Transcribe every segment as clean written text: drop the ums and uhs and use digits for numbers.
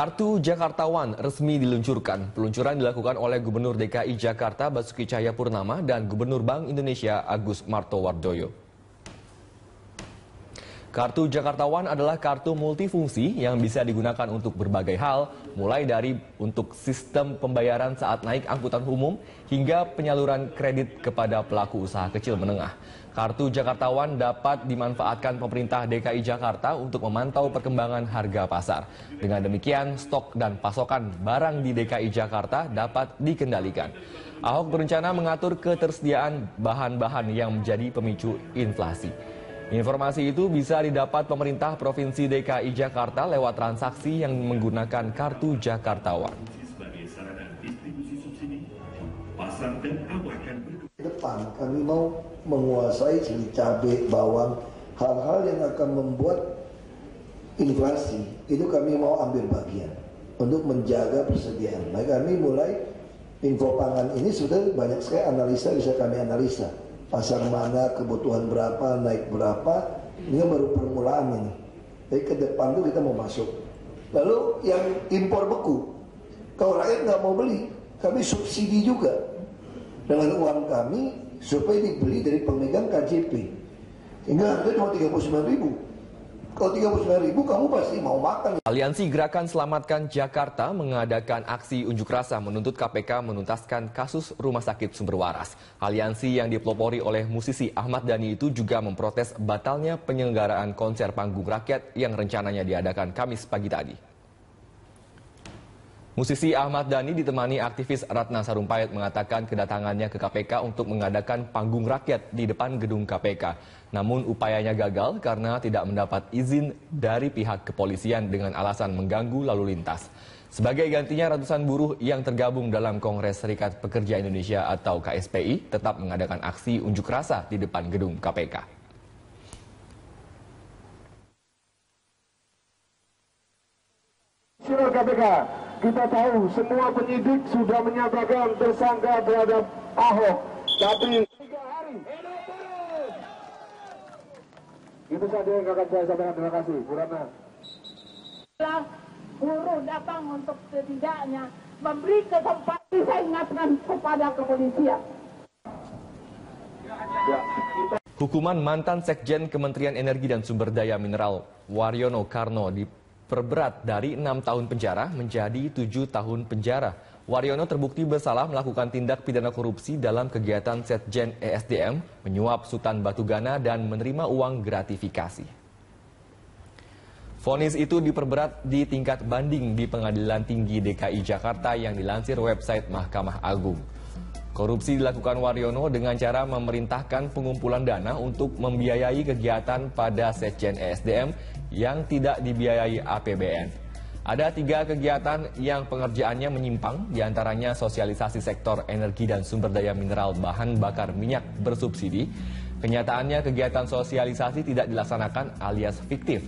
Kartu Jakarta One resmi diluncurkan. Peluncuran dilakukan oleh Gubernur DKI Jakarta Basuki Cahayapurnama dan Gubernur Bank Indonesia Agus Martowardoyo. Kartu Jakarta One adalah kartu multifungsi yang bisa digunakan untuk berbagai hal, mulai dari untuk sistem pembayaran saat naik angkutan umum hingga penyaluran kredit kepada pelaku usaha kecil menengah. Kartu Jakarta One dapat dimanfaatkan pemerintah DKI Jakarta untuk memantau perkembangan harga pasar. Dengan demikian, stok dan pasokan barang di DKI Jakarta dapat dikendalikan. Ahok berencana mengatur ketersediaan bahan-bahan yang menjadi pemicu inflasi. Informasi itu bisa didapat pemerintah Provinsi DKI Jakarta lewat transaksi yang menggunakan kartu Jakarta One. Ke depan kami mau menguasai seperti cabai, bawang, hal-hal yang akan membuat inflasi itu kami mau ambil bagian untuk menjaga persediaan. Maka kami mulai info pangan ini sudah banyak sekali analisa bisa kami analisa. Pasar mana, kebutuhan berapa, naik berapa, ini baru permulaan ini. Tapi ke depan tuh kita mau masuk. Lalu yang impor beku, kalau rakyat nggak mau beli, kami subsidi juga dengan uang kami supaya dibeli dari pemegang KJP. Sehingga harga cuma 39.000. Kalau 39.000 kamu pasti mau makan. Aliansi Gerakan Selamatkan Jakarta mengadakan aksi unjuk rasa menuntut KPK menuntaskan kasus Rumah Sakit Sumber Waras. Aliansi yang dipelopori oleh musisi Ahmad Dhani itu juga memprotes batalnya penyelenggaraan konser panggung rakyat yang rencananya diadakan Kamis pagi tadi. Musisi Ahmad Dhani ditemani aktivis Ratna Sarumpayat mengatakan kedatangannya ke KPK untuk mengadakan panggung rakyat di depan gedung KPK. Namun upayanya gagal karena tidak mendapat izin dari pihak kepolisian dengan alasan mengganggu lalu lintas. Sebagai gantinya, ratusan buruh yang tergabung dalam Kongres Serikat Pekerja Indonesia atau KSPI tetap mengadakan aksi unjuk rasa di depan gedung KPK. Sila KPK. Kita tahu semua penyidik sudah menyatakan tersangka terhadap Ahok, tapi 3 hari. Itu saja yang akan saya sampaikan. Terima kasih, Bu Ratna. Buruh datang untuk setidaknya memberi kesempatan, saya ingatkan kepada kepolisian. Hukuman mantan Sekjen Kementerian Energi dan Sumber Daya Mineral Waryono Karno diperberat dari 6 tahun penjara menjadi 7 tahun penjara. Waryono terbukti bersalah melakukan tindak pidana korupsi dalam kegiatan Setjen ESDM, menyuap Sultan Batugana dan menerima uang gratifikasi. Vonis itu diperberat di tingkat banding di Pengadilan Tinggi DKI Jakarta yang dilansir website Mahkamah Agung. Korupsi dilakukan Waryono dengan cara memerintahkan pengumpulan dana untuk membiayai kegiatan pada Setjen ESDM yang tidak dibiayai APBN. Ada 3 kegiatan yang pengerjaannya menyimpang, diantaranya sosialisasi sektor energi dan sumber daya mineral bahan bakar minyak bersubsidi. Kenyataannya kegiatan sosialisasi tidak dilaksanakan alias fiktif.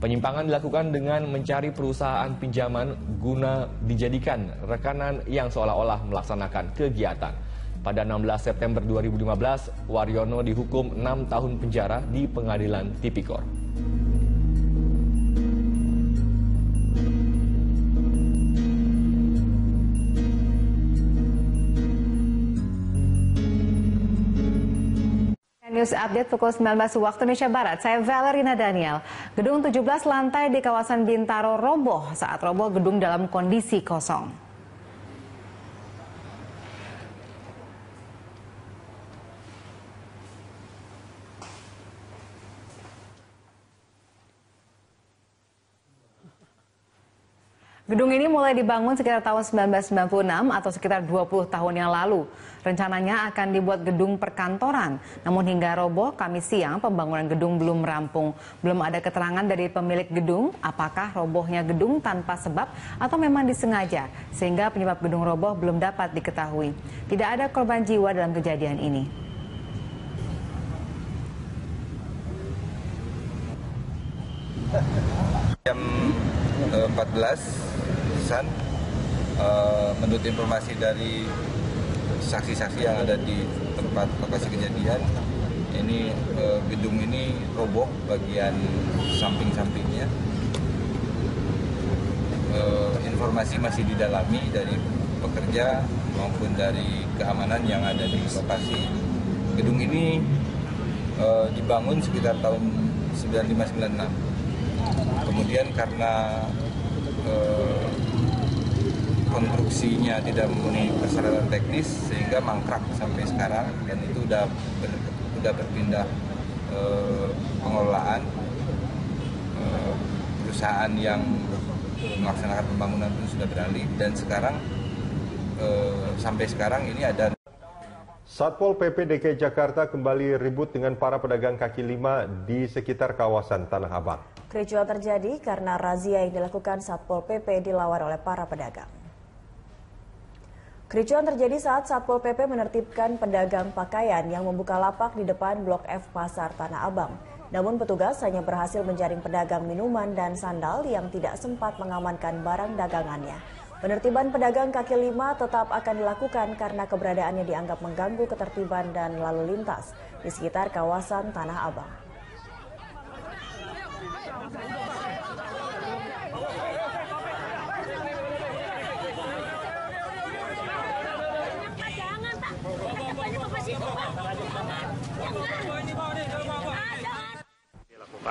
Penyimpangan dilakukan dengan mencari perusahaan pinjaman guna dijadikan rekanan yang seolah-olah melaksanakan kegiatan. Pada 16 September 2015, Waryono dihukum 6 tahun penjara di Pengadilan Tipikor. News Update pukul 19 waktu Indonesia Barat. Saya Valerina Daniel. Gedung 17 lantai di kawasan Bintaro roboh. Saat roboh, gedung dalam kondisi kosong. Gedung ini mulai dibangun sekitar tahun 1996 atau sekitar 20 tahun yang lalu. Rencananya akan dibuat gedung perkantoran. Namun hingga roboh Kamis siang pembangunan gedung belum rampung. Belum ada keterangan dari pemilik gedung apakah robohnya gedung tanpa sebab atau memang disengaja. Sehingga penyebab gedung roboh belum dapat diketahui. Tidak ada korban jiwa dalam kejadian ini. Jam 14 menurut informasi dari saksi-saksi yang ada di tempat lokasi kejadian, ini gedung ini roboh bagian samping-sampingnya informasi masih didalami dari pekerja maupun dari keamanan yang ada di lokasi. Gedung ini dibangun sekitar tahun 95-96. Kemudian karena konstruksinya tidak memenuhi persyaratan teknis sehingga mangkrak sampai sekarang, dan itu udah berpindah pengelolaan. Perusahaan yang melaksanakan pembangunan itu sudah beralih, dan sekarang sampai sekarang ini ada. Satpol PP DKI Jakarta kembali ribut dengan para pedagang kaki lima di sekitar kawasan Tanah Abang. Kericuan terjadi karena razia yang dilakukan Satpol PP dilawan oleh para pedagang. Kericuan terjadi saat Satpol PP menertibkan pedagang pakaian yang membuka lapak di depan Blok F Pasar Tanah Abang. Namun petugas hanya berhasil menjaring pedagang minuman dan sandal yang tidak sempat mengamankan barang dagangannya. Penertiban pedagang kaki lima tetap akan dilakukan karena keberadaannya dianggap mengganggu ketertiban dan lalu lintas di sekitar kawasan Tanah Abang.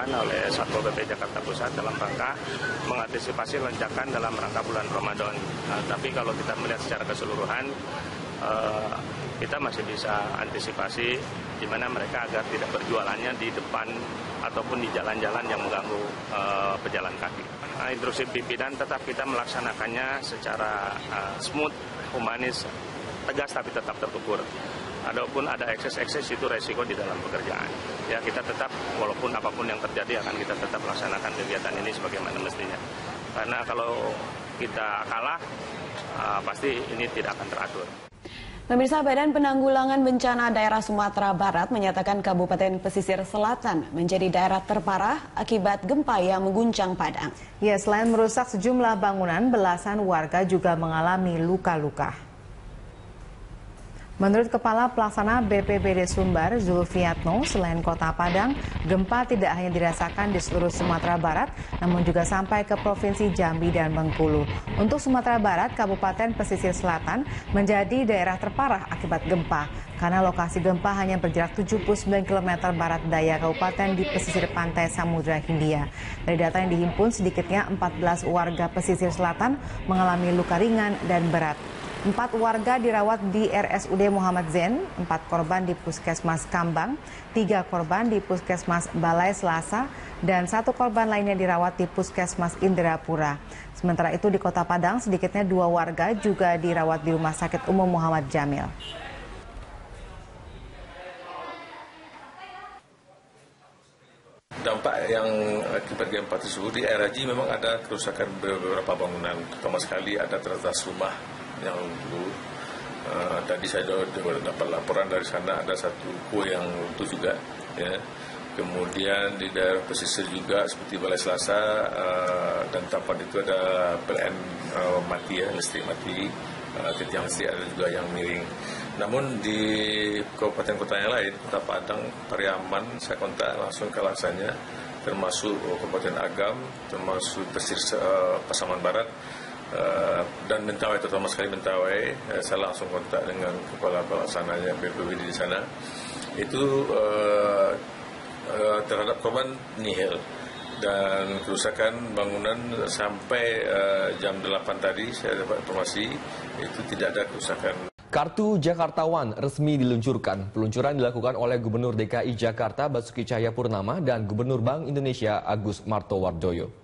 Oleh Satpol PP Jakarta Pusat dalam rangka mengantisipasi lonjakan dalam rangka bulan Ramadan. Tapi kalau kita melihat secara keseluruhan, kita masih bisa antisipasi di mana mereka agar tidak berjualannya di depan ataupun di jalan-jalan yang mengganggu pejalan kaki. Instruksi pimpinan tetap kita melaksanakannya secara smooth, humanis, tegas tapi tetap terukur. Adapun ada ekses-ekses itu resiko di dalam pekerjaan. Ya, kita tetap walaupun apapun yang terjadi akan kita tetap laksanakan kegiatan ini sebagaimana mestinya. Karena kalau kita kalah, pasti ini tidak akan teratur. Pemirsa, Badan Penanggulangan Bencana Daerah Sumatera Barat menyatakan Kabupaten Pesisir Selatan menjadi daerah terparah akibat gempa yang mengguncang Padang. Ya, selain merusak sejumlah bangunan, belasan warga juga mengalami luka-luka. Menurut Kepala Pelaksana BPBD Sumbar, Zulfiatno, selain Kota Padang, gempa tidak hanya dirasakan di seluruh Sumatera Barat, namun juga sampai ke Provinsi Jambi dan Bengkulu. Untuk Sumatera Barat, Kabupaten Pesisir Selatan menjadi daerah terparah akibat gempa, karena lokasi gempa hanya berjarak 79 km barat daya kabupaten di pesisir pantai Samudra Hindia. Dari data yang dihimpun, sedikitnya 14 warga pesisir selatan mengalami luka ringan dan berat. 4 warga dirawat di RSUD Muhammad Zain, 4 korban di Puskesmas Kambang, 3 korban di Puskesmas Balai Selasa, dan 1 korban lainnya dirawat di Puskesmas Indrapura. Sementara itu di Kota Padang, sedikitnya 2 warga juga dirawat di Rumah Sakit Umum Muhammad Jamil. Dampak yang akibat gempa tersebut di RAJ memang ada kerusakan beberapa bangunan, terutama sekali ada teratas rumah yang dulu. Tadi saya dapat laporan dari sana ada satu kue yang runtuh juga, ya. Kemudian di daerah pesisir juga seperti Balai Selasa dan tempat itu ada PLN mati, ya, listrik mati, tiang listrik ada juga yang miring. Namun di kabupaten kota yang lain, Kota Padang, Pariaman, saya kontak langsung ke laksanya, termasuk Kabupaten Agam, termasuk pesisir Pasaman Barat, dan Mentawai, terutama sekali Mentawai. Saya langsung kontak dengan kepala pelaksananya BPBD di sana. Itu terhadap korban nihil, dan kerusakan bangunan sampai jam 8 tadi saya dapat informasi itu tidak ada kerusakan. Kartu Jakartawan resmi diluncurkan. Peluncuran dilakukan oleh Gubernur DKI Jakarta Basuki Cahayapurnama dan Gubernur Bank Indonesia Agus Martowardoyo.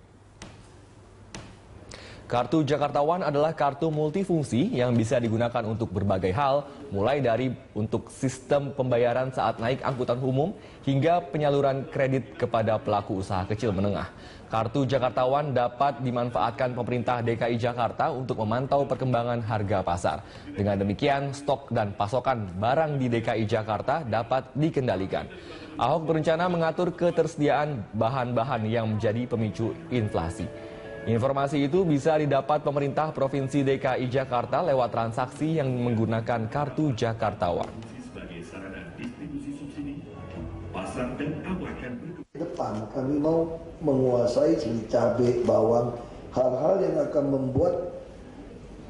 Kartu Jakartawan adalah kartu multifungsi yang bisa digunakan untuk berbagai hal, mulai dari untuk sistem pembayaran saat naik angkutan umum hingga penyaluran kredit kepada pelaku usaha kecil menengah. Kartu Jakartawan dapat dimanfaatkan pemerintah DKI Jakarta untuk memantau perkembangan harga pasar. Dengan demikian, stok dan pasokan barang di DKI Jakarta dapat dikendalikan. Ahok berencana mengatur ketersediaan bahan-bahan yang menjadi pemicu inflasi. Informasi itu bisa didapat pemerintah Provinsi DKI Jakarta lewat transaksi yang menggunakan kartu Jakartawan. Ke depan kami mau menguasai seperti cabai, bawang, hal-hal yang akan membuat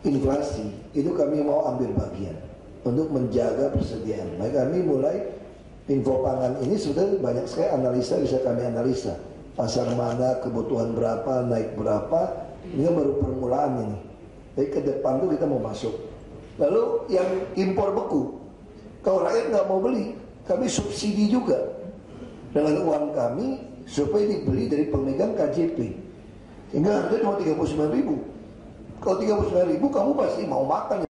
inflasi itu kami mau ambil bagian untuk menjaga persediaan. Maka kami mulai info pangan ini sudah banyak sekali analisa bisa kami analisa. Pasar mana, kebutuhan berapa, naik berapa, ini kan baru permulaan ini. Tapi ke depan tuh kita mau masuk. Lalu yang impor beku, kalau rakyat nggak mau beli, kami subsidi juga dengan uang kami supaya dibeli dari pemegang KJP. Sehingga harga cuma 39.000. Kalau 39.000 kamu pasti mau makan.